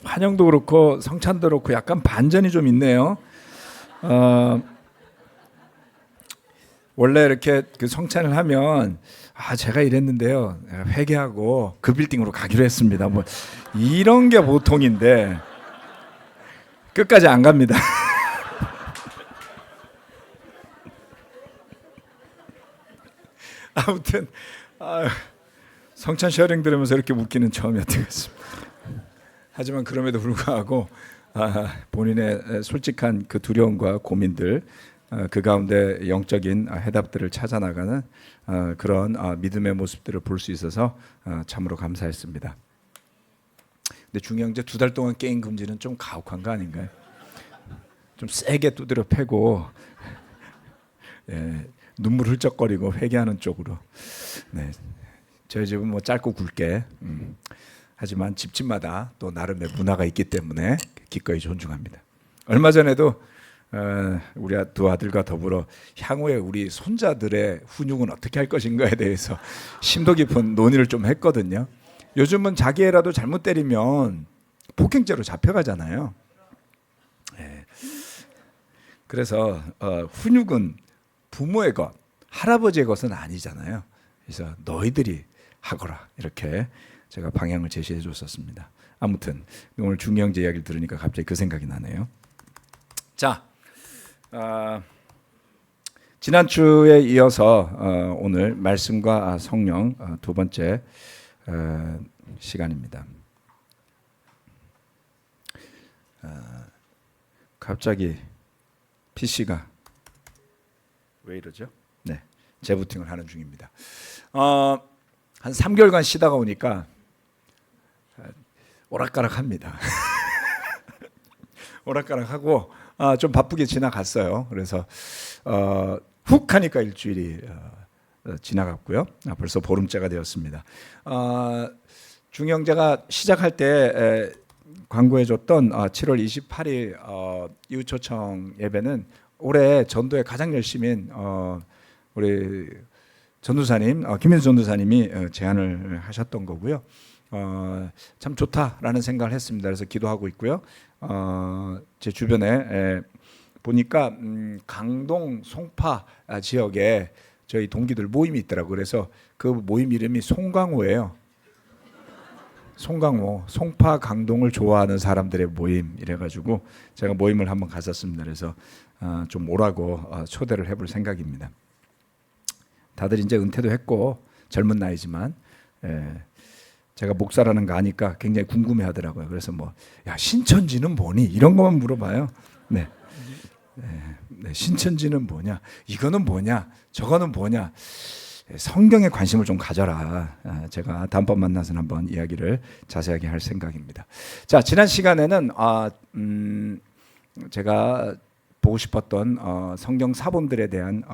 환영도 그렇고 성찬도 그렇고 약간 반전이 좀 있네요. 원래 이렇게 그 성찬을 하면 제가 이랬는데요. 회개하고 그 빌딩으로 가기로 했습니다. 뭐 이런 게 보통인데 끝까지 안 갑니다. 아무튼 성찬 쉐어링 들으면서 이렇게 웃기는 처음이었던 것 같습니다. 하지만 그럼에도 불구하고 본인의 솔직한 그 두려움과 고민들, 그 가운데 영적인 해답들을 찾아나가는 그런 믿음의 모습들을 볼 수 있어서 참으로 감사했습니다. 근데 중형제 2달 동안 게임 금지는 좀 가혹한 거 아닌가요? 좀 세게 두드려 패고 눈물 흘쩍거리고 회개하는 쪽으로. 네, 저희 집은 뭐 짧고 굵게. 하지만 집집마다 또 나름의 문화가 있기 때문에 기꺼이 존중합니다. 얼마 전에도 우리 두 아들과 더불어 향후에 우리 손자들의 훈육은 어떻게 할 것인가에 대해서 심도 깊은 논의를 좀 했거든요. 요즘은 자기 애라도 잘못 때리면 폭행죄로 잡혀가잖아요. 그래서 훈육은 부모의 것, 할아버지의 것은 아니잖아요. 그래서 너희들이 하거라, 이렇게 제가 방향을 제시해 줬었습니다. 아무튼 오늘 중형제 이야기를 들으니까 갑자기 그 생각이 나네요. 자, 지난주에 이어서 오늘 말씀과 성령 두 번째 시간입니다. 갑자기 PC가 왜 이러죠? 네, 재부팅을 하는 중입니다. 한 3개월간 쉬다가 오니까 오락가락합니다. 오락가락하고 좀 바쁘게 지나갔어요. 그래서 훅 하니까 일주일이 지나갔고요. 벌써 보름째가 되었습니다. 중형제가 시작할 때 광고해줬던 7월 28일 이웃초청 예배는 올해 전도에 가장 열심인 우리 전도사님, 김현수 전도사님이 제안을 하셨던 거고요. 참 좋다라는 생각을 했습니다. 그래서 기도하고 있고요. 제 주변에 보니까 강동 송파 지역에 저희 동기들 모임이 있더라고요. 그래서 그 모임 이름이 송강호예요. 송강호, 송파 강동을 좋아하는 사람들의 모임 이래가지고 제가 모임을 한번 갔었습니다. 그래서 좀 오라고 초대를 해볼 생각입니다. 다들 이제 은퇴도 했고 젊은 나이지만 제가 목사라는 거 아니까 굉장히 궁금해하더라고요. 그래서 야 신천지는 뭐니? 이런 것만 물어봐요. 네, 신천지는 뭐냐? 이거는 뭐냐? 저거는 뭐냐? 성경에 관심을 좀 가져라. 제가 다음번 만나서는 한번 이야기를 자세하게 할 생각입니다. 자, 지난 시간에는 제가 보고 싶었던 성경 사본들에 대한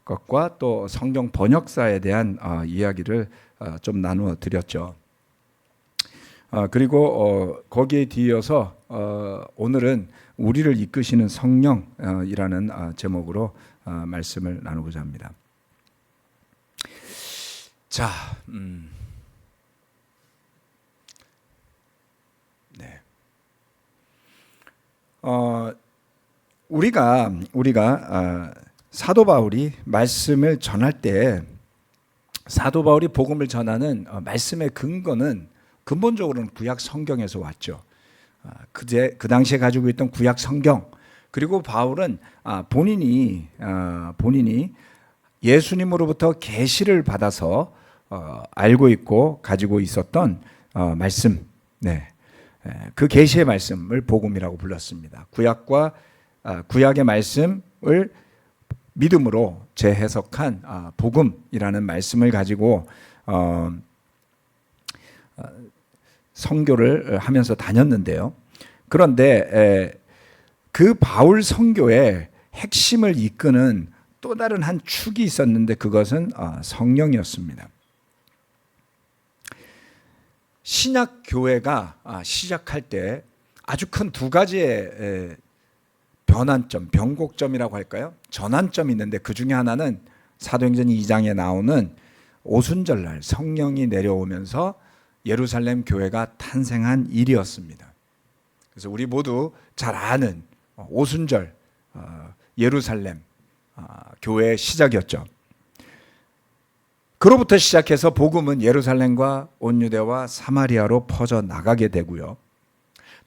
것과 또 성경 번역사에 대한 이야기를 좀 나누어 드렸죠. 그리고 거기에 뒤이어서 오늘은 우리를 이끄시는 성령이라는 제목으로 말씀을 나누고자 합니다. 자, 네. 우리가 사도 바울이 말씀을 전할 때 사도 바울이 복음을 전하는 말씀의 근거는 근본적으로는 구약 성경에서 왔죠. 그 당시에 가지고 있던 구약 성경, 그리고 바울은 본인이 예수님으로부터 계시를 받아서 알고 있고 가지고 있었던 말씀, 그 계시의 말씀을 복음이라고 불렀습니다. 구약의 말씀을 믿음으로 재해석한 복음이라는 말씀을 가지고 선교를 하면서 다녔는데요. 그런데 그 바울 선교의 핵심을 이끄는 또 다른 한 축이 있었는데 그것은 성령이었습니다. 신약 교회가 시작할 때 아주 큰 두 가지의 변환점, 변곡점이라고 할까요? 전환점이 있는데 그 중에 하나는 사도행전 2장에 나오는 오순절날 성령이 내려오면서 예루살렘 교회가 탄생한 일이었습니다. 그래서 우리 모두 잘 아는 오순절 예루살렘 교회의 시작이었죠. 그로부터 시작해서 복음은 예루살렘과 온 유대와 사마리아로 퍼져 나가게 되고요.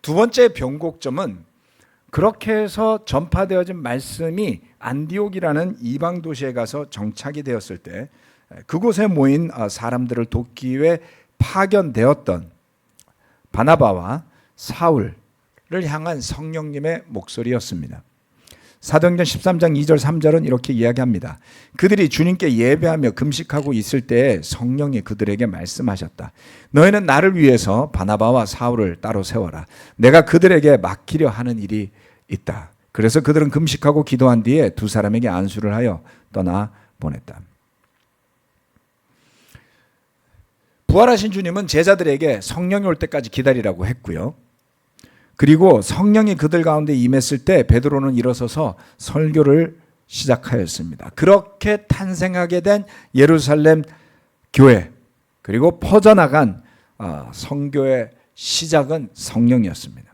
두 번째 변곡점은 그렇게 해서 전파되어진 말씀이 안디옥이라는 이방 도시에 가서 정착이 되었을 때 그곳에 모인 사람들을 돕기 위해 파견되었던 바나바와 사울을 향한 성령님의 목소리였습니다. 사도행전 13장 2절 3절은 이렇게 이야기합니다. 그들이 주님께 예배하며 금식하고 있을 때에 성령이 그들에게 말씀하셨다. 너희는 나를 위해서 바나바와 사울을 따로 세워라. 내가 그들에게 맡기려 하는 일이 있다. 그래서 그들은 금식하고 기도한 뒤에 두 사람에게 안수를 하여 떠나 보냈다. 부활하신 주님은 제자들에게 성령이 올 때까지 기다리라고 했고요. 그리고 성령이 그들 가운데 임했을 때 베드로는 일어서서 설교를 시작하였습니다. 그렇게 탄생하게 된 예루살렘 교회, 그리고 퍼져나간 성교의 시작은 성령이었습니다.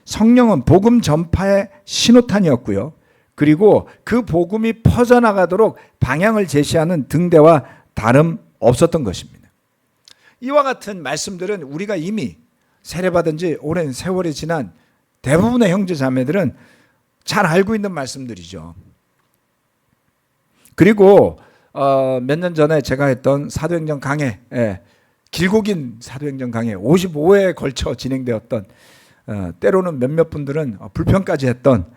성령은 복음 전파의 신호탄이었고요. 그리고 그 복음이 퍼져나가도록 방향을 제시하는 등대와 다름 없었던 것입니다. 이와 같은 말씀들은 우리가 이미 세례받은 지 오랜 세월이 지난 대부분의 형제 자매들은 잘 알고 있는 말씀들이죠. 그리고 몇 년 전에 제가 했던 사도행전 강해, 길고 긴 사도행전 강해 55회에 걸쳐 진행되었던, 때로는 몇몇 분들은 불편까지 했던,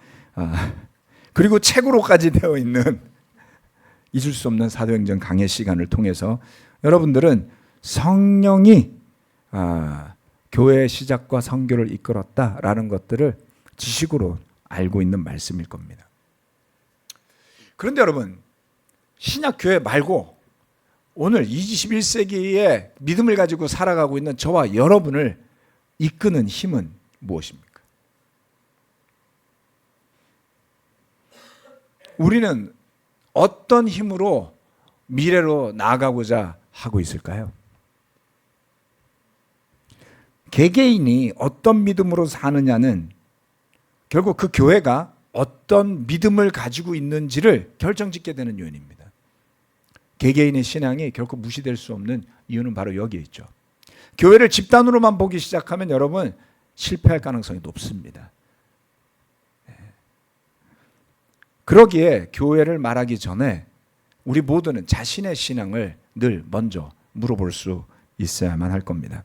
그리고 책으로까지 되어 있는 잊을 수 없는 사도행전 강해 시간을 통해서 여러분들은 성령이 교회의 시작과 선교를 이끌었다라는 것들을 지식으로 알고 있는 말씀일 겁니다. 그런데 여러분, 신약교회 말고 오늘 21세기의 믿음을 가지고 살아가고 있는 저와 여러분을 이끄는 힘은 무엇입니까? 우리는 어떤 힘으로 미래로 나아가고자 하고 있을까요? 개개인이 어떤 믿음으로 사느냐는 결국 그 교회가 어떤 믿음을 가지고 있는지를 결정짓게 되는 요인입니다. 개개인의 신앙이 결코 무시될 수 없는 이유는 바로 여기에 있죠. 교회를 집단으로만 보기 시작하면 여러분 실패할 가능성이 높습니다. 그러기에 교회를 말하기 전에 우리 모두는 자신의 신앙을 늘 먼저 물어볼 수 있어야만 할 겁니다.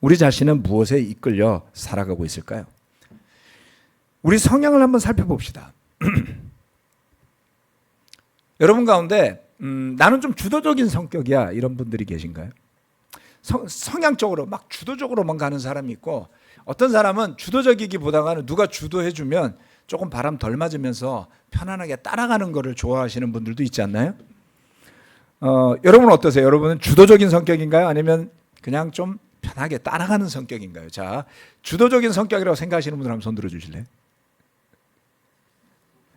우리 자신은 무엇에 이끌려 살아가고 있을까요? 우리 성향을 한번 살펴봅시다. 여러분 가운데 나는 좀 주도적인 성격이야 이런 분들이 계신가요? 성향적으로 막 주도적으로만 가는 사람이 있고, 어떤 사람은 주도적이기보다는 누가 주도해주면 조금 바람 덜 맞으면서 편안하게 따라가는 것을 좋아하시는 분들도 있지 않나요? 여러분은 어떠세요? 여러분은 주도적인 성격인가요? 아니면 그냥 좀 편하게 따라가는 성격인가요? 자, 주도적인 성격이라고 생각하시는 분들 한번 손 들어주실래요?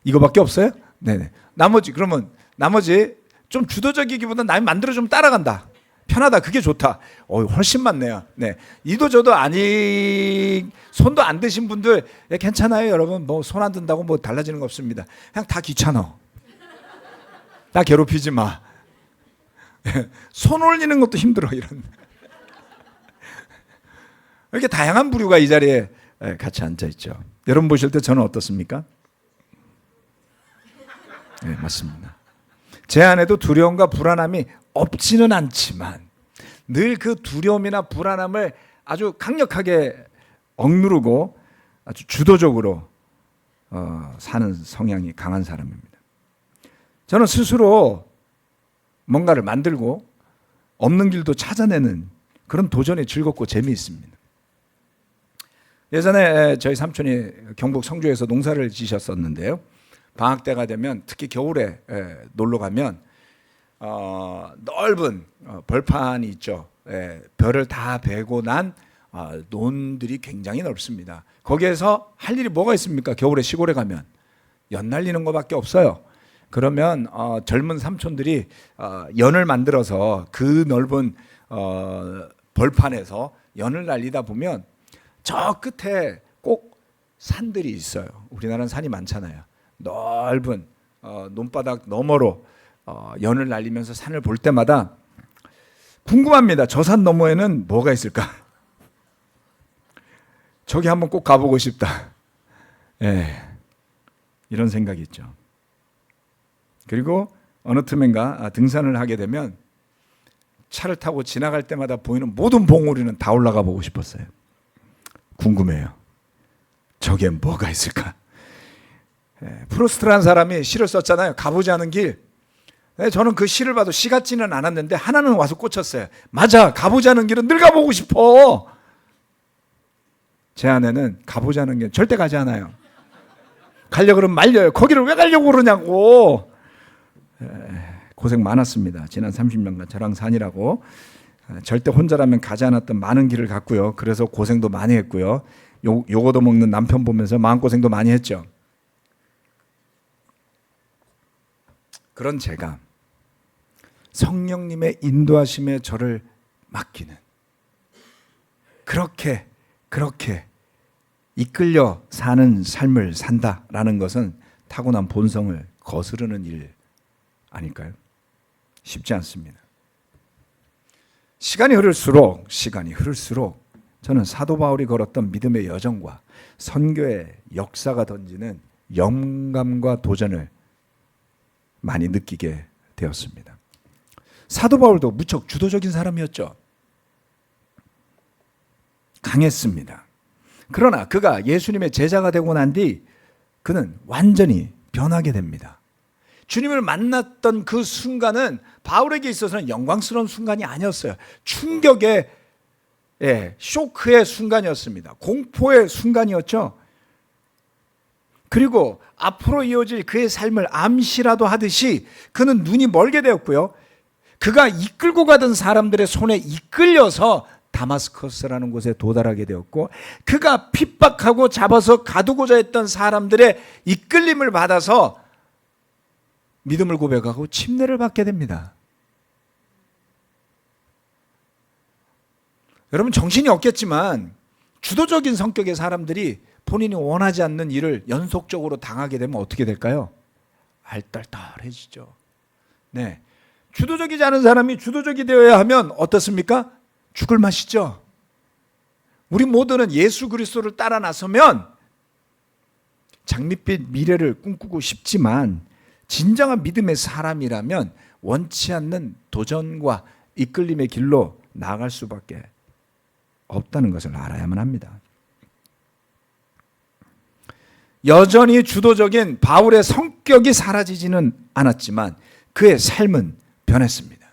이거밖에 없어요? 네네. 나머지 좀 주도적이기보다 남이 만들어주면 따라간다. 편하다. 그게 좋다. 훨씬 많네요. 네. 이도 저도 손도 안 드신 분들, 괜찮아요, 여러분. 뭐 손 안 든다고 뭐 달라지는 거 없습니다. 그냥 다 귀찮아. 나 괴롭히지 마. 손 올리는 것도 힘들어, 이런. 이렇게 다양한 부류가 이 자리에 같이 앉아 있죠. 여러분 보실 때 저는 어떻습니까? 네, 맞습니다. 제 안에도 두려움과 불안함이 없지는 않지만 늘 그 두려움이나 불안함을 아주 강력하게 억누르고 아주 주도적으로 사는 성향이 강한 사람입니다. 저는 스스로 뭔가를 만들고 없는 길도 찾아내는 그런 도전이 즐겁고 재미있습니다. 예전에 저희 삼촌이 경북 성주에서 농사를 지셨었는데요. 방학 때가 되면 특히 겨울에 놀러 가면 넓은 벌판이 있죠. 벼를 다 베고 난 논들이 굉장히 넓습니다. 거기에서 할 일이 뭐가 있습니까? 겨울에 시골에 가면 연 날리는 것밖에 없어요. 그러면 젊은 삼촌들이 연을 만들어서 그 넓은 벌판에서 연을 날리다 보면 저 끝에 꼭 산들이 있어요. 우리나라는 산이 많잖아요. 넓은 논바닥 너머로 연을 날리면서 산을 볼 때마다 궁금합니다. 저 산 너머에는 뭐가 있을까? 저기 한번 꼭 가보고 싶다. 예, 이런 생각이 있죠. 그리고 어느 틈엔가 등산을 하게 되면 차를 타고 지나갈 때마다 보이는 모든 봉우리는 다 올라가 보고 싶었어요. 궁금해요. 저기에 뭐가 있을까? 프루스트라는 사람이 시를 썼잖아요. 가보지 않은 길. 저는 그 시를 봐도 시 같지는 않았는데 하나는 와서 꽂혔어요. 맞아, 가보지 않은 길은 늘 가보고 싶어. 제 아내는 가보지 않은 길 절대 가지 않아요. 가려고 그러면 말려요. 거기를 왜 가려고 그러냐고. 고생 많았습니다. 지난 30년간 저랑 산이라고. 절대 혼자라면 가지 않았던 많은 길을 갔고요. 그래서 고생도 많이 했고요. 요거도 먹는 남편 보면서 마음고생도 많이 했죠. 그런 제가 성령님의 인도하심에 저를 맡기는, 그렇게 이끌려 사는 삶을 산다라는 것은 타고난 본성을 거스르는 일 아닐까요? 쉽지 않습니다. 시간이 흐를수록 저는 사도 바울이 걸었던 믿음의 여정과 선교의 역사가 던지는 영감과 도전을 많이 느끼게 되었습니다. 사도 바울도 무척 주도적인 사람이었죠. 강했습니다. 그러나 그가 예수님의 제자가 되고 난 뒤 그는 완전히 변하게 됩니다. 주님을 만났던 그 순간은 바울에게 있어서는 영광스러운 순간이 아니었어요. 충격의, 쇼크의 순간이었습니다. 공포의 순간이었죠. 그리고 앞으로 이어질 그의 삶을 암시라도 하듯이 그는 눈이 멀게 되었고요. 그가 이끌고 가던 사람들의 손에 이끌려서 다마스커스라는 곳에 도달하게 되었고, 그가 핍박하고 잡아서 가두고자 했던 사람들의 이끌림을 받아서 믿음을 고백하고 침례를 받게 됩니다. 여러분, 정신이 없겠지만 주도적인 성격의 사람들이 본인이 원하지 않는 일을 연속적으로 당하게 되면 어떻게 될까요? 알딸딸해지죠. 네, 주도적이지 않은 사람이 주도적이 되어야 하면 어떻습니까? 죽을 맛이죠. 우리 모두는 예수 그리스도를 따라 나서면 장밋빛 미래를 꿈꾸고 싶지만 진정한 믿음의 사람이라면 원치 않는 도전과 이끌림의 길로 나아갈 수밖에 없다는 것을 알아야만 합니다. 여전히 주도적인 바울의 성격이 사라지지는 않았지만 그의 삶은 변했습니다.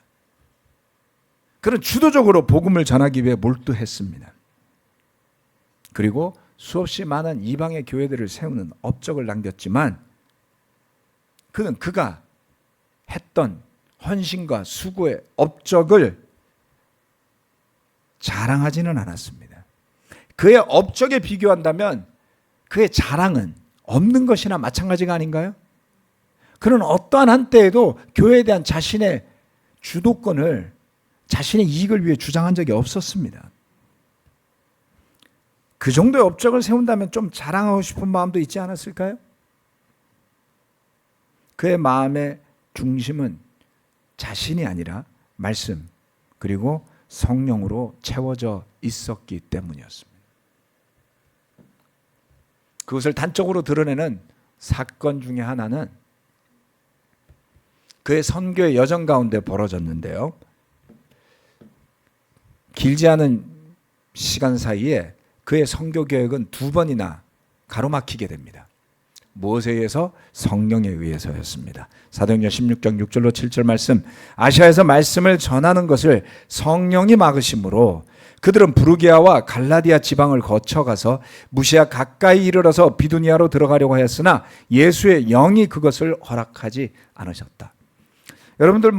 그는 주도적으로 복음을 전하기 위해 몰두했습니다. 그리고 수없이 많은 이방의 교회들을 세우는 업적을 남겼지만 그는 그가 했던 헌신과 수고의 업적을 자랑하지는 않았습니다. 그의 업적에 비교한다면 그의 자랑은 없는 것이나 마찬가지가 아닌가요? 그는 어떠한 한때에도 교회에 대한 자신의 주도권을 자신의 이익을 위해 주장한 적이 없었습니다. 그 정도의 업적을 세운다면 좀 자랑하고 싶은 마음도 있지 않았을까요? 그의 마음의 중심은 자신이 아니라 말씀 그리고 성령으로 채워져 있었기 때문이었습니다. 그것을 단적으로 드러내는 사건 중에 하나는 그의 선교의 여정 가운데 벌어졌는데요. 길지 않은 시간 사이에 그의 선교 계획은 2번이나 가로막히게 됩니다. 무엇에 의해서? 성령에 의해서였습니다. 사도행전 16장 6절로 7절 말씀, 아시아에서 말씀을 전하는 것을 성령이 막으심으로 그들은 부르기아와 갈라디아 지방을 거쳐가서 무시아 가까이 이르러서 비두니아로 들어가려고 하였으나 예수의 영이 그것을 허락하지 않으셨다. 여러분들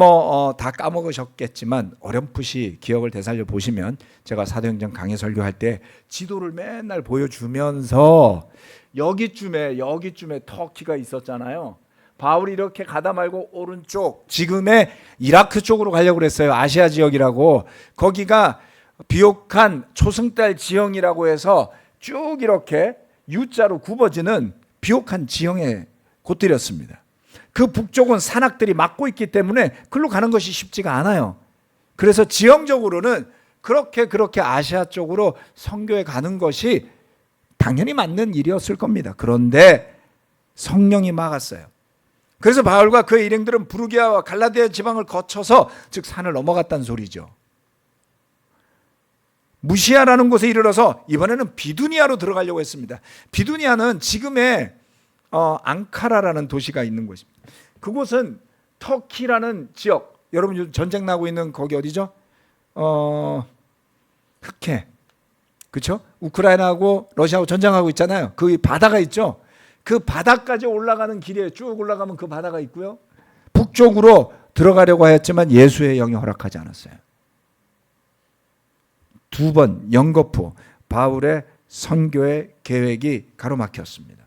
다 까먹으셨겠지만 어렴풋이 기억을 되살려 보시면 제가 사도행전 강해 설교할 때 지도를 맨날 보여주면서 여기쯤에 터키가 있었잖아요. 바울이 이렇게 가다 말고 오른쪽 지금의 이라크 쪽으로 가려고 그랬어요. 아시아 지역이라고. 거기가 비옥한 초승달 지형이라고 해서 쭉 이렇게 U자로 굽어지는 비옥한 지형의 곳들이었습니다. 그 북쪽은 산악들이 막고 있기 때문에 글로 가는 것이 쉽지가 않아요. 그래서 지형적으로는 그렇게 아시아 쪽으로 선교에 가는 것이 당연히 맞는 일이었을 겁니다. 그런데 성령이 막았어요. 그래서 바울과 그의 일행들은 부르기아와 갈라디아 지방을 거쳐서 즉 산을 넘어갔다는 소리죠. 무시아라는 곳에 이르러서 이번에는 비두니아로 들어가려고 했습니다. 비두니아는 지금의 앙카라라는 도시가 있는 곳입니다. 그곳은 터키라는 지역, 여러분 요즘 전쟁 나고 있는 거기 어디죠? 흑해, 그렇죠? 우크라이나하고 러시아하고 전쟁하고 있잖아요. 그 바다가 있죠. 그 바다까지 올라가는 길에 쭉 올라가면 그 바다가 있고요. 북쪽으로 들어가려고 하였지만 예수의 영이 허락하지 않았어요. 두 번 연거푸 바울의 선교의 계획이 가로막혔습니다.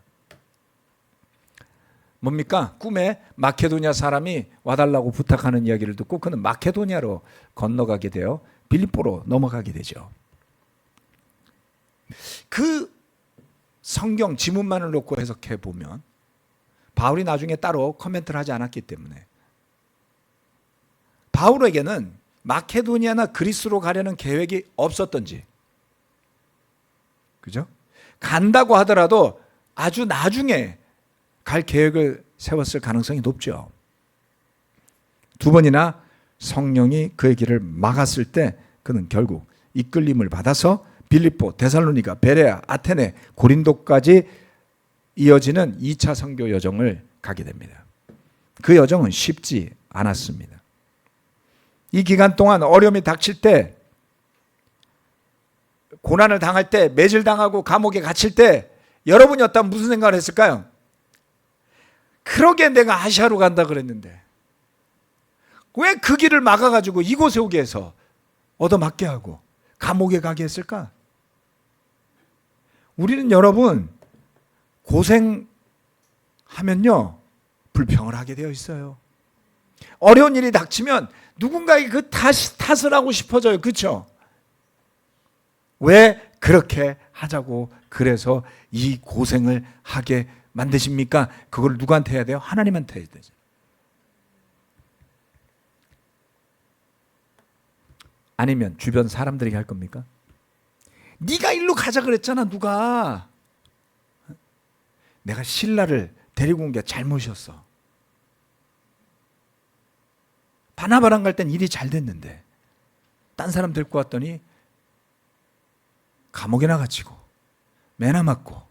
뭡니까? 꿈에 마케도니아 사람이 와달라고 부탁하는 이야기를 듣고 그는 마케도니아로 건너가게 되어 빌립보로 넘어가게 되죠. 그 성경 지문만을 놓고 해석해 보면 바울이 나중에 따로 코멘트를 하지 않았기 때문에 바울에게는 마케도니아나 그리스로 가려는 계획이 없었던지, 그죠? 간다고 하더라도 아주 나중에 갈 계획을 세웠을 가능성이 높죠. 두 번이나 성령이 그의 길을 막았을 때 그는 결국 이끌림을 받아서 빌립보, 데살로니가, 베레아, 아테네, 고린도까지 이어지는 2차 선교 여정을 가게 됩니다. 그 여정은 쉽지 않았습니다. 이 기간 동안 어려움이 닥칠 때, 고난을 당할 때, 매질당하고 감옥에 갇힐 때 여러분이었다면 무슨 생각을 했을까요? 그러게 내가 아시아로 간다 그랬는데 왜 그 길을 막아가지고 이곳에 오게 해서 얻어맞게 하고 감옥에 가게 했을까? 우리는 여러분 고생하면요 불평을 하게 되어 있어요. 어려운 일이 닥치면 누군가에게 그 탓을 하고 싶어져요. 그렇죠? 왜 그렇게 하자고 그래서 이 고생을 하게 만드십니까? 그걸 누구한테 해야 돼요? 하나님한테 해야 되죠. 아니면 주변 사람들에게 할 겁니까? 네가 일로 가자 그랬잖아. 누가. 내가 신라를 데리고 온 게 잘못이었어. 바나바랑 갈 땐 일이 잘 됐는데 딴 사람 데리고 왔더니 감옥에나 갇히고 매나 맞고,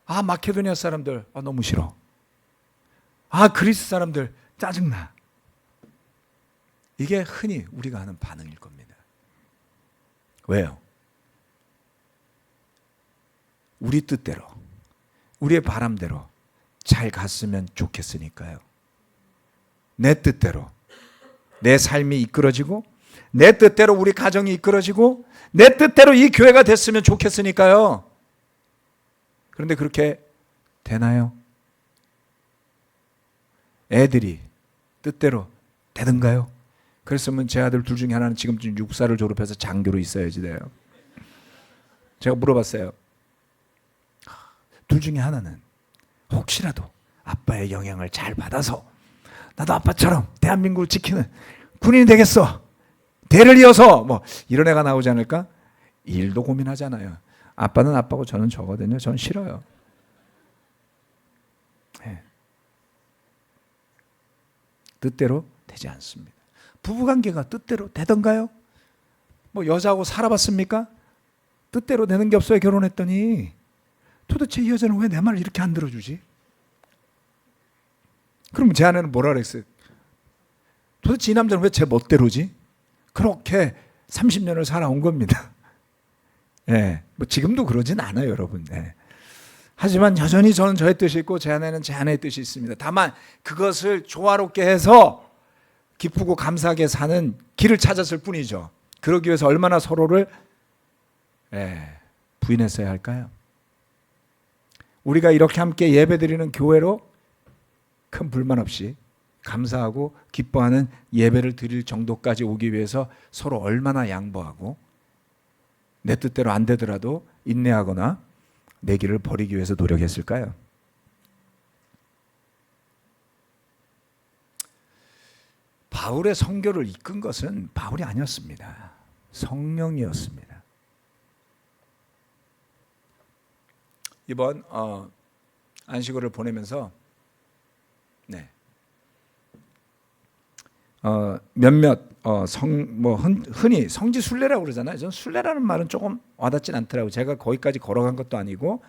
아 마케도니아 사람들 너무 싫어, 아 그리스 사람들 짜증나. 이게 흔히 우리가 하는 반응일 겁니다. 왜요? 우리 뜻대로, 우리의 바람대로 잘 갔으면 좋겠으니까요. 내 뜻대로 내 삶이 이끌어지고, 내 뜻대로 우리 가정이 이끌어지고, 내 뜻대로 이 교회가 됐으면 좋겠으니까요. 그런데 그렇게 되나요? 애들이 뜻대로 되든가요? 그랬으면 제 아들 둘 중에 하나는 지금쯤 육사를 졸업해서 장교로 있어야지 돼요. 제가 물어봤어요. 둘 중에 하나는 혹시라도 아빠의 영향을 잘 받아서 나도 아빠처럼 대한민국을 지키는 군인이 되겠어, 대를 이어서 뭐 이런 애가 나오지 않을까? 일도 고민하잖아요. 아빠는 아빠고 저는 저거든요. 저는 싫어요. 네. 뜻대로 되지 않습니다. 부부관계가 뜻대로 되던가요? 뭐 여자하고 살아봤습니까? 뜻대로 되는 게 없어요. 결혼했더니. 도대체 이 여자는 왜 내 말을 이렇게 안 들어주지? 그럼 제 아내는 뭐라 그랬어요? 도대체 이 남자는 왜 제 멋대로지? 그렇게 30년을 살아온 겁니다. 예, 뭐 지금도 그러진 않아요, 여러분. 예. 하지만 여전히 저는 저의 뜻이 있고 제 아내는 제 아내의 뜻이 있습니다. 다만 그것을 조화롭게 해서 기쁘고 감사하게 사는 길을 찾았을 뿐이죠. 그러기 위해서 얼마나 서로를 부인했어야 할까요? 우리가 이렇게 함께 예배드리는 교회로 큰 불만 없이 감사하고 기뻐하는 예배를 드릴 정도까지 오기 위해서 서로 얼마나 양보하고 내 뜻대로 안 되더라도 인내하거나 내 길을 버리기 위해서 노력했을까요? 바울의 선교를 이끈 것은 바울이 아니었습니다. 성령이었습니다. 이번 안식일을 보내면서 몇몇 흔히 성지순례라고 그러잖아요. 저는 순례라는 말은 조금 와닿진 않더라고요. 제가 거기까지 걸어간 것도 아니고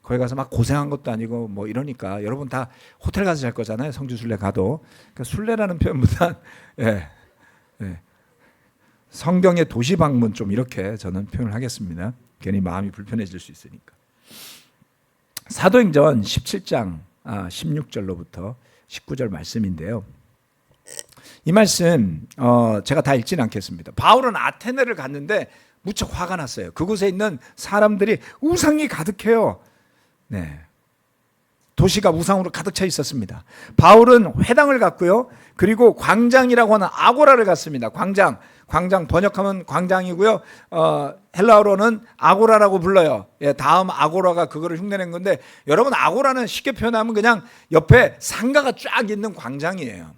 거기 가서 막 고생한 것도 아니고 뭐 이러니까 여러분 다 호텔 가서 잘 거잖아요. 성지순례 가도. 그러니까 순례라는 표현보다 성경의 도시 방문 좀 이렇게 저는 표현을 하겠습니다. 괜히 마음이 불편해질 수 있으니까. 사도행전 17장 16절로부터 19절 말씀인데요. 이 말씀 제가 다 읽지는 않겠습니다. 바울은 아테네를 갔는데 무척 화가 났어요. 그곳에 있는 사람들이 우상이 가득해요. 도시가 우상으로 가득 차 있었습니다. 바울은 회당을 갔고요. 그리고 광장이라고 하는 아고라를 갔습니다. 광장 번역하면 광장이고요. 헬라어로는 아고라라고 불러요. 다음 아고라가 그거를 흉내낸 건데, 여러분 아고라는 쉽게 표현하면 그냥 옆에 상가가 쫙 있는 광장이에요.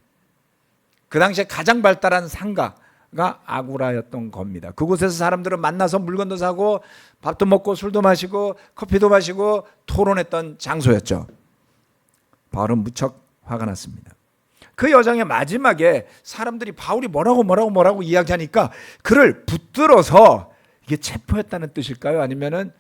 그 당시에 가장 발달한 상가가 아고라였던 겁니다. 그곳에서 사람들은 만나서 물건도 사고 밥도 먹고 술도 마시고 커피도 마시고 토론했던 장소였죠. 바울은 무척 화가 났습니다. 그 여정의 마지막에 사람들이 바울이 뭐라고 이야기하니까 그를 붙들어서, 이게 체포했다는 뜻일까요? 아니면은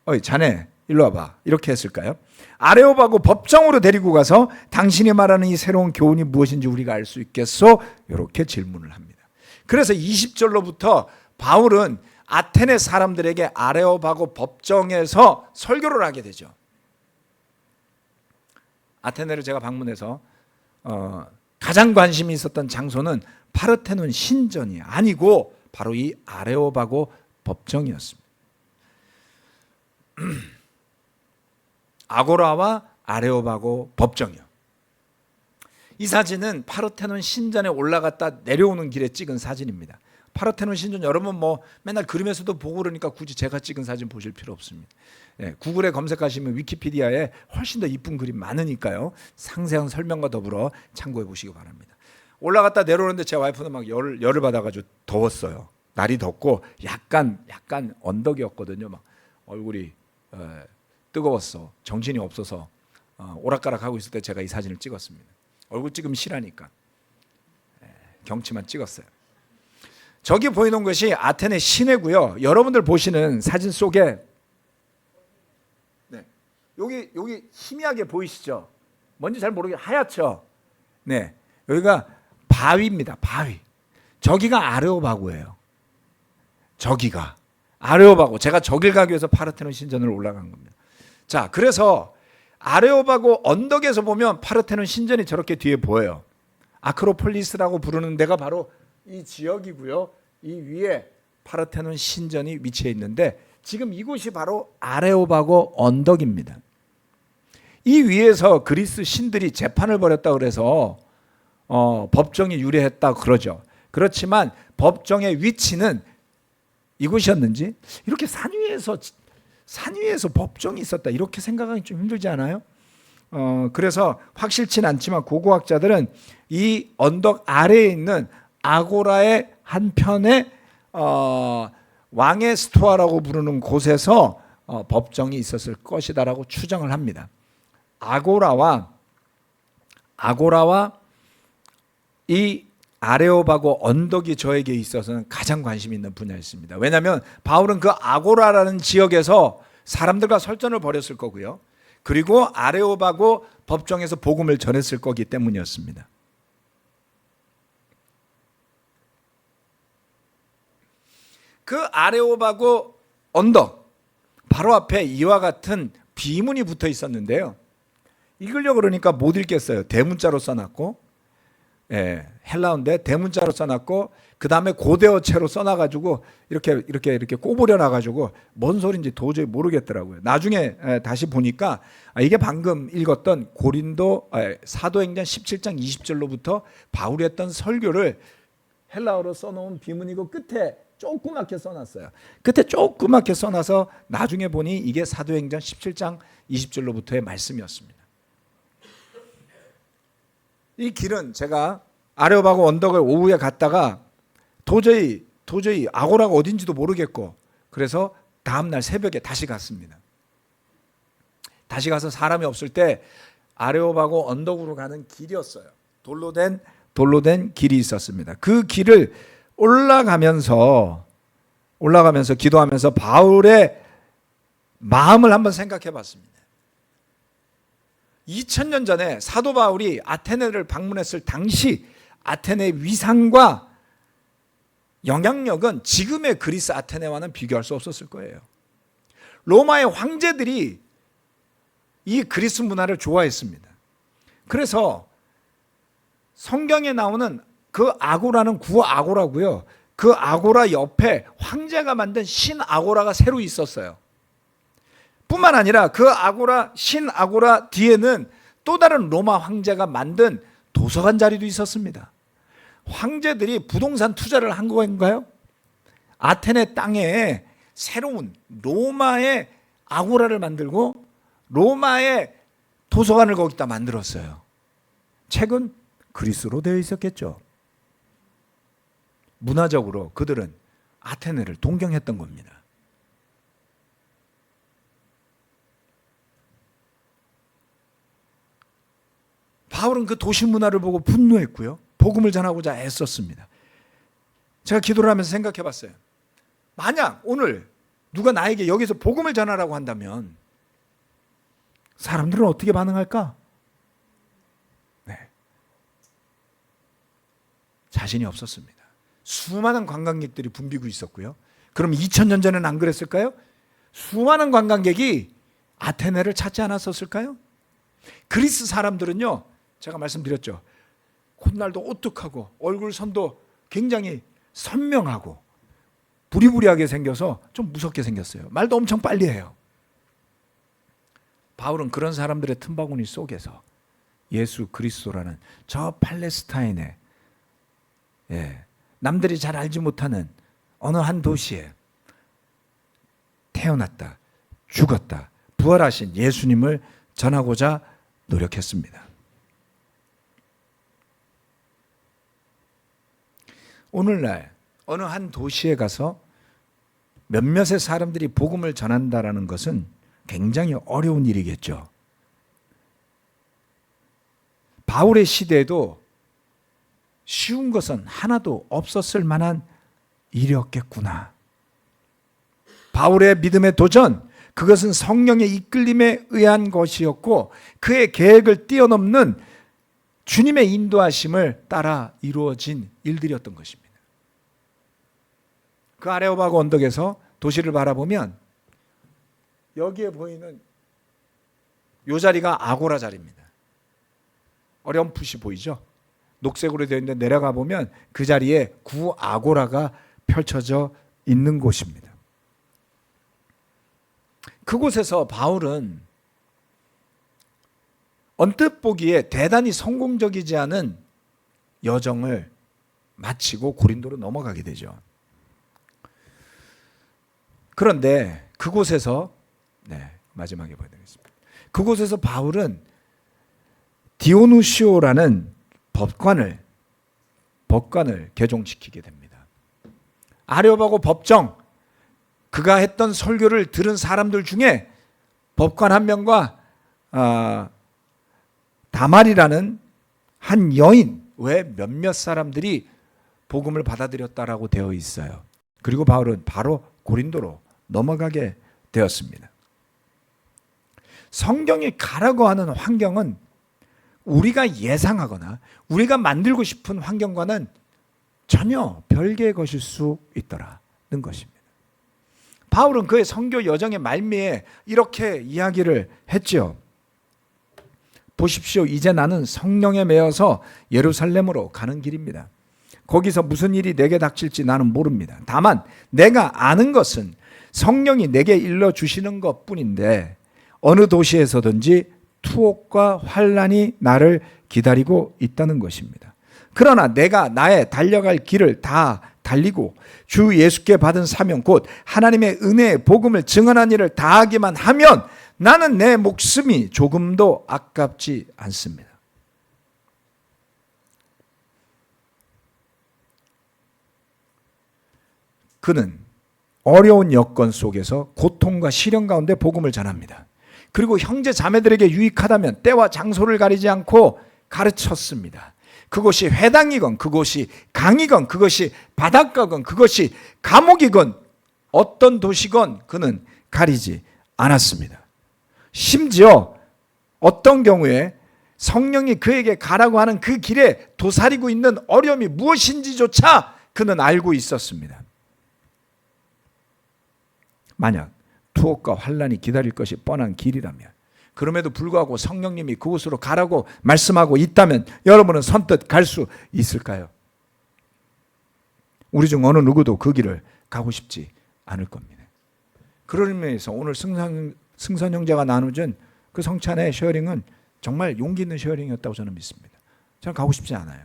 어이 자네 일로 와봐, 이렇게 했을까요? 아레오바고 법정으로 데리고 가서 당신이 말하는 이 새로운 교훈이 무엇인지 우리가 알 수 있겠소? 이렇게 질문을 합니다. 그래서 20절로부터 바울은 아테네 사람들에게 아레오바고 법정에서 설교를 하게 되죠. 아테네를 제가 방문해서 가장 관심이 있었던 장소는 파르테논 신전이 아니고 바로 이 아레오바고 법정이었습니다. 아고라와 아레오바고 법정이요. 이 사진은 파르테논 신전에 올라갔다 내려오는 길에 찍은 사진입니다. 파르테논 신전 여러분 뭐 맨날 그림에서도 보고 그러니까 굳이 제가 찍은 사진 보실 필요 없습니다. 구글에 검색하시면 위키피디아에 훨씬 더 이쁜 그림 많으니까요. 상세한 설명과 더불어 참고해 보시기 바랍니다. 올라갔다 내려오는데 제 와이프는 막 열을 받아가지고 더웠어요. 날이 덥고 약간 언덕이었거든요. 막 얼굴이 뜨거웠어. 정신이 없어서 오락가락하고 있을 때 제가 이 사진을 찍었습니다. 얼굴 찍으면 실하니까 경치만 찍었어요. 저기 보이는 것이 아테네 시내고요. 여러분들 보시는 사진 속에 여기 희미하게 보이시죠? 뭔지 잘 모르게 하얗죠? 여기가 바위입니다. 바위. 저기가 아레오바고예요. 저기가 아레오바고. 제가 저길 가기 위해서 파르테논 신전을 올라간 겁니다. 자, 그래서 아레오바고 언덕에서 보면 파르테논 신전이 저렇게 뒤에 보여요. 아크로폴리스라고 부르는 데가 바로 이 지역이고요. 이 위에 파르테논 신전이 위치해 있는데 지금 이곳이 바로 아레오바고 언덕입니다. 이 위에서 그리스 신들이 재판을 벌였다 그래서 법정이 유래했다 그러죠. 그렇지만 법정의 위치는 이곳이었는지, 이렇게 산 위에서 법정이 있었다 이렇게 생각하기 좀 힘들지 않아요? 그래서 확실치는 않지만 고고학자들은 이 언덕 아래에 있는 아고라의 한편에 왕의 스토아라고 부르는 곳에서 법정이 있었을 것이다라고 추정을 합니다. 아고라와 이 아레오바고 언덕이 저에게 있어서는 가장 관심 있는 분야였습니다. 왜냐하면 바울은 그 아고라라는 지역에서 사람들과 설전을 벌였을 거고요. 그리고 아레오바고 법정에서 복음을 전했을 거기 때문이었습니다. 그 아레오바고 언덕 바로 앞에 이와 같은 비문이 붙어 있었는데요. 읽으려고 그러니까 못 읽겠어요. 대문자로 써놨고 헬라어인데 대문자로 써놨고 그 다음에 고대어체로 써놔가지고 이렇게 꼬부려 놔가지고 뭔 소린지 도저히 모르겠더라고요. 나중에 다시 보니까 이게 방금 읽었던 고린도 사도행전 17장 20절로부터 바울이 했던 설교를 헬라어로 써놓은 비문이고 끝에 조그맣게 써놨어요. 끝에 조그맣게 써놔서 나중에 보니 이게 사도행전 17장 20절로부터의 말씀이었습니다. 이 길은 제가 아레오바고 언덕을 오후에 갔다가 도저히 아고라가 어딘지도 모르겠고 그래서 다음날 새벽에 다시 갔습니다. 다시 가서 사람이 없을 때 아레오바고 언덕으로 가는 길이었어요. 돌로 된 길이 있었습니다. 그 길을 올라가면서 기도하면서 바울의 마음을 한번 생각해 봤습니다. 2000년 전에 사도 바울이 아테네를 방문했을 당시 아테네의 위상과 영향력은 지금의 그리스 아테네와는 비교할 수 없었을 거예요. 로마의 황제들이 이 그리스 문화를 좋아했습니다. 그래서 성경에 나오는 그 아고라는 구어 아고라고요. 그 아고라 옆에 황제가 만든 신 아고라가 새로 있었어요. 뿐만 아니라 그 아고라, 신 아고라 뒤에는 또 다른 로마 황제가 만든 도서관 자리도 있었습니다. 황제들이 부동산 투자를 한 건가요? 아테네 땅에 새로운 로마의 아고라를 만들고 로마의 도서관을 거기다 만들었어요. 책은 그리스로 되어 있었겠죠. 문화적으로 그들은 아테네를 동경했던 겁니다. 바울은 그 도시 문화를 보고 분노했고요. 복음을 전하고자 애썼습니다. 제가 기도를 하면서 생각해 봤어요. 만약 오늘 누가 나에게 여기서 복음을 전하라고 한다면 사람들은 어떻게 반응할까? 네. 자신이 없었습니다. 수많은 관광객들이 붐비고 있었고요. 그럼 2000년 전에는 안 그랬을까요? 수많은 관광객이 아테네를 찾지 않았었을까요? 그리스 사람들은요, 제가 말씀드렸죠. 콧날도 오뚝하고 얼굴 선도 굉장히 선명하고 부리부리하게 생겨서 좀 무섭게 생겼어요. 말도 엄청 빨리 해요. 바울은 그런 사람들의 틈바구니 속에서 예수 그리스도라는 저 팔레스타인의 남들이 잘 알지 못하는 어느 한 도시에 태어났다, 죽었다, 부활하신 예수님을 전하고자 노력했습니다. 오늘날 어느 한 도시에 가서 몇몇의 사람들이 복음을 전한다라는 것은 굉장히 어려운 일이겠죠. 바울의 시대에도 쉬운 것은 하나도 없었을 만한 일이었겠구나. 바울의 믿음의 도전, 그것은 성령의 이끌림에 의한 것이었고 그의 계획을 뛰어넘는 주님의 인도하심을 따라 이루어진 일들이었던 것입니다. 그 아레오바고 언덕에서 도시를 바라보면 여기에 보이는 이 자리가 아고라 자리입니다. 어렴풋이 보이죠? 녹색으로 되어 있는데 내려가 보면 그 자리에 구 아고라가 펼쳐져 있는 곳입니다. 그곳에서 바울은 언뜻 보기에 대단히 성공적이지 않은 여정을 마치고 고린도로 넘어가게 되죠. 그런데 그곳에서 마지막에 보여드리겠습니다. 그곳에서 바울은 디오누시오라는 법관을 개종시키게 됩니다. 아레오바고 법정, 그가 했던 설교를 들은 사람들 중에 법관 한 명과 다말이라는 한 여인 외 몇몇 사람들이 복음을 받아들였다라고 되어 있어요. 그리고 바울은 바로 고린도로 넘어가게 되었습니다. 성경이 가라고 하는 환경은 우리가 예상하거나 우리가 만들고 싶은 환경과는 전혀 별개의 것일 수 있더라는 것입니다. 바울은 그의 선교 여정의 말미에 이렇게 이야기를 했죠. 보십시오. 이제 나는 성령에 매여서 예루살렘으로 가는 길입니다. 거기서 무슨 일이 내게 닥칠지 나는 모릅니다. 다만 내가 아는 것은 성령이 내게 일러주시는 것뿐인데 어느 도시에서든지 투옥과 환난이 나를 기다리고 있다는 것입니다. 그러나 내가 나의 달려갈 길을 다 달리고 주 예수께 받은 사명 곧 하나님의 은혜의 복음을 증언한 일을 다하기만 하면 나는 내 목숨이 조금도 아깝지 않습니다. 그는 어려운 여건 속에서 고통과 시련 가운데 복음을 전합니다. 그리고 형제 자매들에게 유익하다면 때와 장소를 가리지 않고 가르쳤습니다. 그곳이 회당이건 그곳이 강이건 그것이 바닷가건 그것이 감옥이건 어떤 도시건 그는 가리지 않았습니다. 심지어 어떤 경우에 성령이 그에게 가라고 하는 그 길에 도사리고 있는 어려움이 무엇인지조차 그는 알고 있었습니다. 만약 투옥과 환난이 기다릴 것이 뻔한 길이라면, 그럼에도 불구하고 성령님이 그곳으로 가라고 말씀하고 있다면 여러분은 선뜻 갈 수 있을까요? 우리 중 어느 누구도 그 길을 가고 싶지 않을 겁니다. 그런 의미에서 오늘 승선 형제가 나눠준 그 성찬의 쉐어링은 정말 용기 있는 쉐어링이었다고 저는 믿습니다. 저는 가고 싶지 않아요.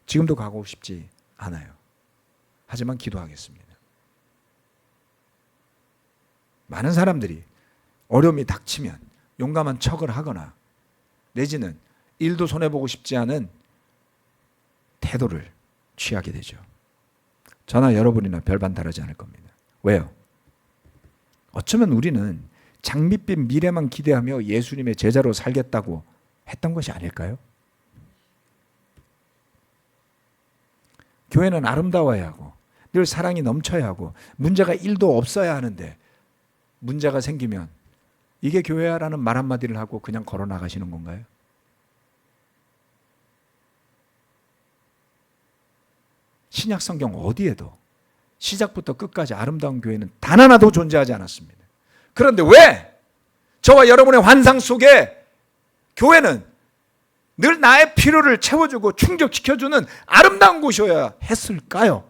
지금도 가고 싶지 않아요. 하지만 기도하겠습니다. 많은 사람들이 어려움이 닥치면 용감한 척을 하거나 내지는 일도 손해보고 싶지 않은 태도를 취하게 되죠. 저나 여러분이나 별반 다르지 않을 겁니다. 왜요? 어쩌면 우리는 장밋빛 미래만 기대하며 예수님의 제자로 살겠다고 했던 것이 아닐까요? 교회는 아름다워야 하고 늘 사랑이 넘쳐야 하고 문제가 1도 없어야 하는데 문제가 생기면 이게 교회야라는 말 한마디를 하고 그냥 걸어 나가시는 건가요? 신약 성경 어디에도 시작부터 끝까지 아름다운 교회는 단 하나도 존재하지 않았습니다. 그런데 왜 저와 여러분의 환상 속에 교회는 늘 나의 필요를 채워주고 충족시켜주는 아름다운 곳이어야 했을까요?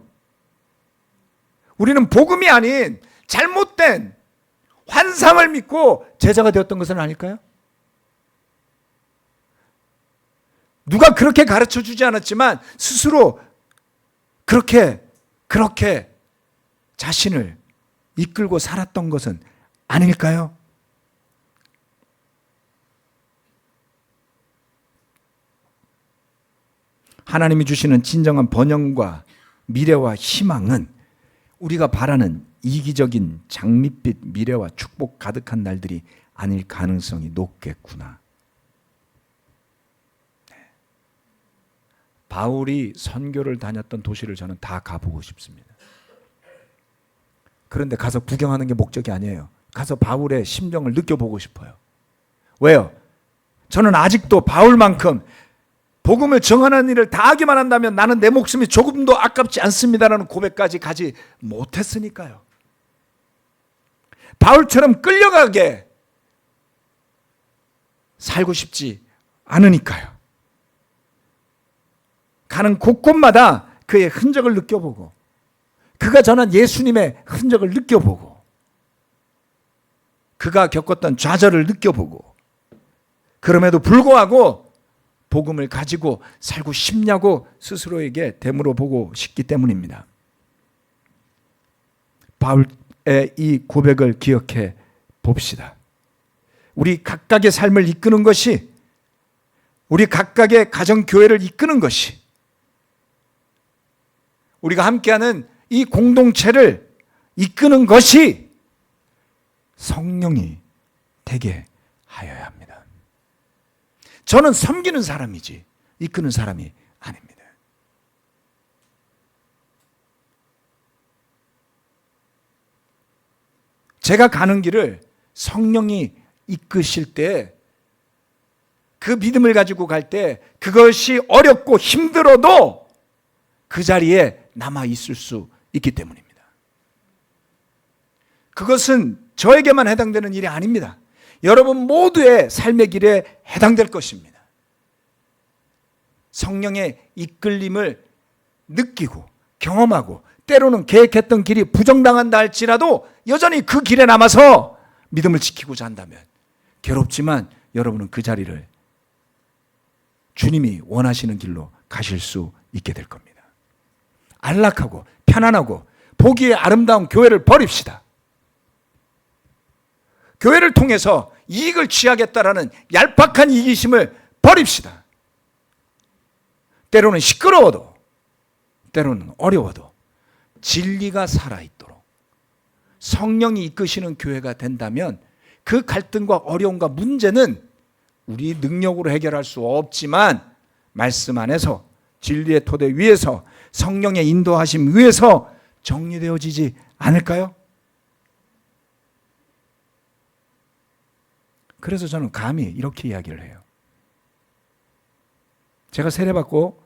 우리는 복음이 아닌 잘못된 환상을 믿고 제자가 되었던 것은 아닐까요? 누가 그렇게 가르쳐 주지 않았지만 스스로 그렇게 자신을 이끌고 살았던 것은 아닐까요? 하나님이 주시는 진정한 번영과 미래와 희망은 우리가 바라는 이기적인 장밋빛 미래와 축복 가득한 날들이 아닐 가능성이 높겠구나. 바울이 선교를 다녔던 도시를 저는 다 가보고 싶습니다. 그런데 가서 구경하는 게 목적이 아니에요. 가서 바울의 심정을 느껴보고 싶어요. 왜요? 저는 아직도 바울만큼 복음을 정하는 일을 다 하기만 한다면 나는 내 목숨이 조금도 아깝지 않습니다라는 고백까지 가지 못했으니까요. 바울처럼 끌려가게 살고 싶지 않으니까요. 가는 곳곳마다 그의 흔적을 느껴보고 그가 전한 예수님의 흔적을 느껴보고 그가 겪었던 좌절을 느껴보고 그럼에도 불구하고 복음을 가지고 살고 싶냐고 스스로에게 되물어보고 싶기 때문입니다. 바울의 이 고백을 기억해 봅시다. 우리 각각의 삶을 이끄는 것이, 우리 각각의 가정교회를 이끄는 것이, 우리가 함께하는 이 공동체를 이끄는 것이 성령이 되게 하여야 합니다. 저는 섬기는 사람이지 이끄는 사람이 아닙니다. 제가 가는 길을 성령이 이끄실 때, 그 믿음을 가지고 갈 때 그것이 어렵고 힘들어도 그 자리에 남아 있을 수 있기 때문입니다. 그것은 저에게만 해당되는 일이 아닙니다. 여러분 모두의 삶의 길에 해당될 것입니다. 성령의 이끌림을 느끼고 경험하고 때로는 계획했던 길이 부정당한다 할지라도 여전히 그 길에 남아서 믿음을 지키고자 한다면 괴롭지만 여러분은 그 자리를 주님이 원하시는 길로 가실 수 있게 될 겁니다. 안락하고 편안하고 보기에 아름다운 교회를 버립시다. 교회를 통해서 이익을 취하겠다라는 얄팍한 이기심을 버립시다. 때로는 시끄러워도 때로는 어려워도 진리가 살아있도록 성령이 이끄시는 교회가 된다면 그 갈등과 어려움과 문제는 우리 능력으로 해결할 수 없지만 말씀 안에서 진리의 토대 위에서 성령의 인도하심 위에서 정리되어지지 않을까요? 그래서 저는 감히 이렇게 이야기를 해요. 제가 세례받고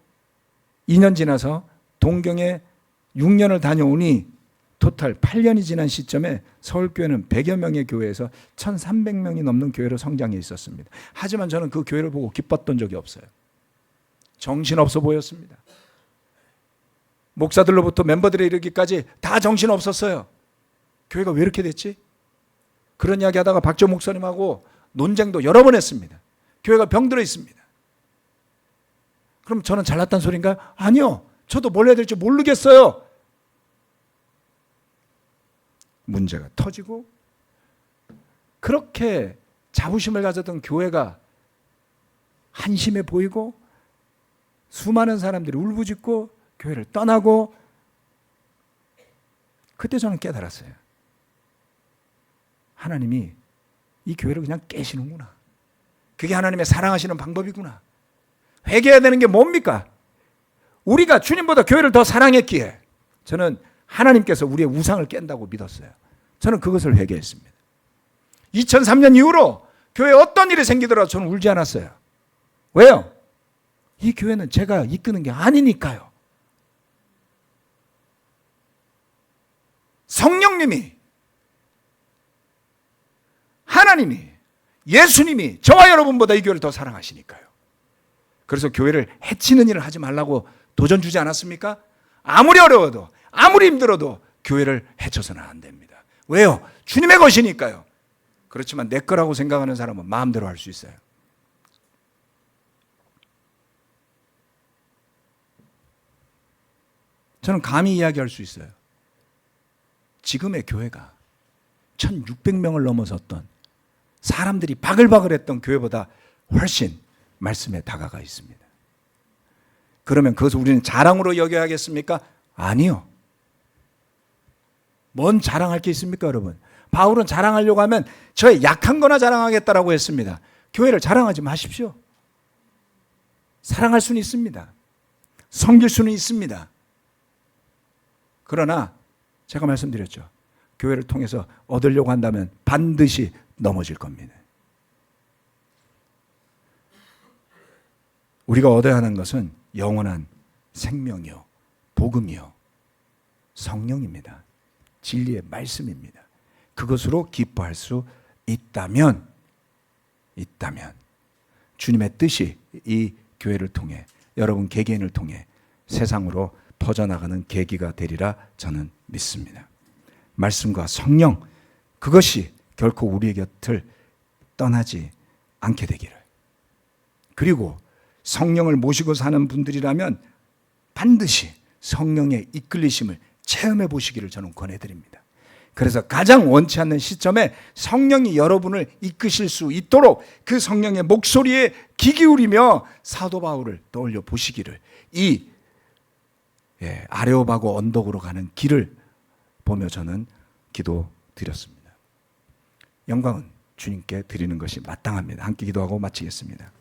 2년 지나서 동경에 6년을 다녀오니 토탈 8년이 지난 시점에 서울교회는 100여 명의 교회에서 1,300명이 넘는 교회로 성장해 있었습니다. 하지만 저는 그 교회를 보고 기뻤던 적이 없어요. 정신없어 보였습니다. 목사들로부터 멤버들에 이르기까지 다 정신없었어요. 교회가 왜 이렇게 됐지? 그런 이야기 하다가 박정 목사님하고 논쟁도 여러 번 했습니다. 교회가 병들어 있습니다. 그럼 저는 잘났다는 소린가요? 아니요. 저도 뭘 해야 될지 모르겠어요. 문제가 터지고 그렇게 자부심을 가졌던 교회가 한심해 보이고 수많은 사람들이 울부짖고 교회를 떠나고 그때 저는 깨달았어요. 하나님이 이 교회를 그냥 깨시는구나. 그게 하나님의 사랑하시는 방법이구나. 회개해야 되는 게 뭡니까? 우리가 주님보다 교회를 더 사랑했기에 저는 하나님께서 우리의 우상을 깬다고 믿었어요. 저는 그것을 회개했습니다. 2003년 이후로 교회에 어떤 일이 생기더라도 저는 울지 않았어요. 왜요? 이 교회는 제가 이끄는 게 아니니까요. 성령님이, 하나님이, 예수님이 저와 여러분보다 이 교회를 더 사랑하시니까요. 그래서 교회를 해치는 일을 하지 말라고 도전 주지 않았습니까? 아무리 어려워도 아무리 힘들어도 교회를 해쳐서는 안 됩니다. 왜요? 주님의 것이니까요. 그렇지만 내 거라고 생각하는 사람은 마음대로 할 수 있어요. 저는 감히 이야기할 수 있어요. 지금의 교회가 1600명을 넘어섰던 사람들이 바글바글했던 교회보다 훨씬 말씀에 다가가 있습니다. 그러면 그것을 우리는 자랑으로 여겨야겠습니까? 아니요. 뭔 자랑할 게 있습니까, 여러분? 바울은 자랑하려고 하면 저의 약한 거나 자랑하겠다라고 했습니다. 교회를 자랑하지 마십시오. 사랑할 수는 있습니다. 섬길 수는 있습니다. 그러나 제가 말씀드렸죠. 교회를 통해서 얻으려고 한다면 반드시 넘어질 겁니다. 우리가 얻어야 하는 것은 영원한 생명이요, 복음이요, 성령입니다. 진리의 말씀입니다. 그것으로 기뻐할 수 있다면 주님의 뜻이 이 교회를 통해 여러분 개개인을 통해 세상으로 퍼져나가는 계기가 되리라 저는 믿습니다. 말씀과 성령, 그것이 결코 우리의 곁을 떠나지 않게 되기를. 그리고 성령을 모시고 사는 분들이라면 반드시 성령의 이끌리심을 체험해 보시기를 저는 권해드립니다. 그래서 가장 원치 않는 시점에 성령이 여러분을 이끄실 수 있도록 그 성령의 목소리에 귀 기울이며 사도 바울을 떠올려 보시기를, 이 아레오바고 언덕으로 가는 길을 보며 저는 기도드렸습니다. 영광은 주님께 드리는 것이 마땅합니다. 함께 기도하고 마치겠습니다.